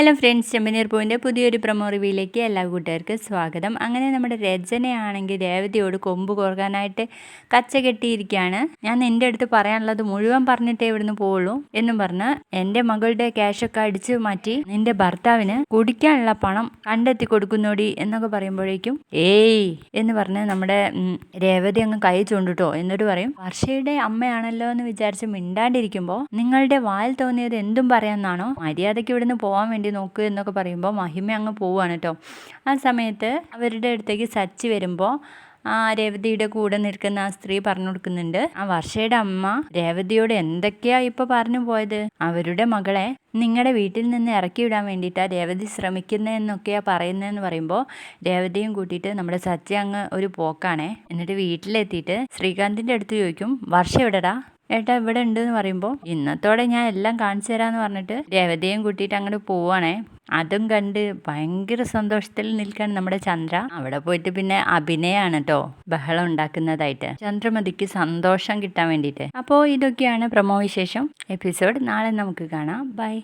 Hello friends, ചെമ്പനീർ പൂവിൻ്റെ പുതിയൊരു promo റിവ്യൂയിലേക്ക് എല്ലാ കൂട്ടുകാർക്കും സ്വാഗതം. അങ്ങനെ നമ്മുടെ രചനയാണെങ്കിൽ രേവതിയോട് കൊമ്പ് കോർക്കാനായിട്ട് കച്ച കെട്ടിയിരിക്കുകയാണ്. ഞാൻ നിൻ്റെ അടുത്ത് പറയാനുള്ളത് മുഴുവൻ പറഞ്ഞിട്ടേ ഇവിടുന്ന് പോവുള്ളൂ എന്നും പറഞ്ഞ് എൻ്റെ മകളുടെ ക്യാഷൊക്കെ അടിച്ചു മാറ്റി നിന്റെ ഭർത്താവിന് കുടിക്കാനുള്ള പണം കണ്ടെത്തി കൊടുക്കുന്നോടി എന്നൊക്കെ പറയുമ്പോഴേക്കും ഏയ് എന്ന് പറഞ്ഞ് നമ്മുടെ രേവതി അങ്ങ് കൈ ചൂണ്ടിട്ടോ. എന്നിട്ട് പറയും, വർഷയുടെ അമ്മയാണല്ലോ എന്ന് വിചാരിച്ച് മിണ്ടാണ്ടിരിക്കുമ്പോൾ നിങ്ങളുടെ വായിൽ തോന്നിയത് എന്തും പറയാമെന്നാണോ? മര്യാദയ്ക്ക് ഇവിടുന്ന് പോകാൻ വേണ്ടി നോക്ക് എന്നൊക്കെ പറയുമ്പോൾ മഹിമ അങ്ങ് പോവുകയാണ് കേട്ടോ. ആ സമയത്ത് അവരുടെ അടുത്തേക്ക് സച്ചി വരുമ്പോൾ രേവതിയുടെ കൂടെ നിൽക്കുന്ന ആ സ്ത്രീ പറഞ്ഞു കൊടുക്കുന്നുണ്ട്, ആ വർഷയുടെ അമ്മ രേവതിയോട് എന്തൊക്കെയാ ഇപ്പൊ പറഞ്ഞു പോയത്, അവരുടെ മകളെ നിങ്ങളുടെ വീട്ടിൽ നിന്ന് ഇറക്കി വിടാൻ വേണ്ടിയിട്ടാണ് രേവതി ശ്രമിക്കുന്നതെന്നൊക്കെയാ പറയുന്നതെന്ന് പറയുമ്പോൾ രേവതിയും കൂട്ടിയിട്ട് നമ്മുടെ സച്ചി അങ്ങ് ഒരു പോക്കാണേ. എന്നിട്ട് വീട്ടിലെത്തിയിട്ട് ശ്രീകാന്തിൻ്റെ അടുത്ത് ചോദിക്കും, വർഷ എവിടെടാ? ഏട്ടാ ഇവിടെ ഉണ്ട് എന്ന് പറയുമ്പോൾ ഇന്നത്തോടെ ഞാൻ എല്ലാം കാണിച്ചു തരാമെന്ന് പറഞ്ഞിട്ട് രേവതിയും കൂട്ടിയിട്ട് അങ്ങോട്ട് പോവാണേ. അതും കണ്ട് ഭയങ്കര സന്തോഷത്തിൽ നിൽക്കാൻ നമ്മുടെ ചന്ദ്ര അവിടെ പോയിട്ട് പിന്നെ അഭിനയാണ് കേട്ടോ, ബഹളം ഉണ്ടാക്കുന്നതായിട്ട് ചന്ദ്രമതിക്ക് സന്തോഷം കിട്ടാൻ വേണ്ടിയിട്ട്. അപ്പോൾ ഇതൊക്കെയാണ് പ്രൊമോ വിശേഷം. എപ്പിസോഡ് നാളെ നമുക്ക് കാണാം. ബൈ.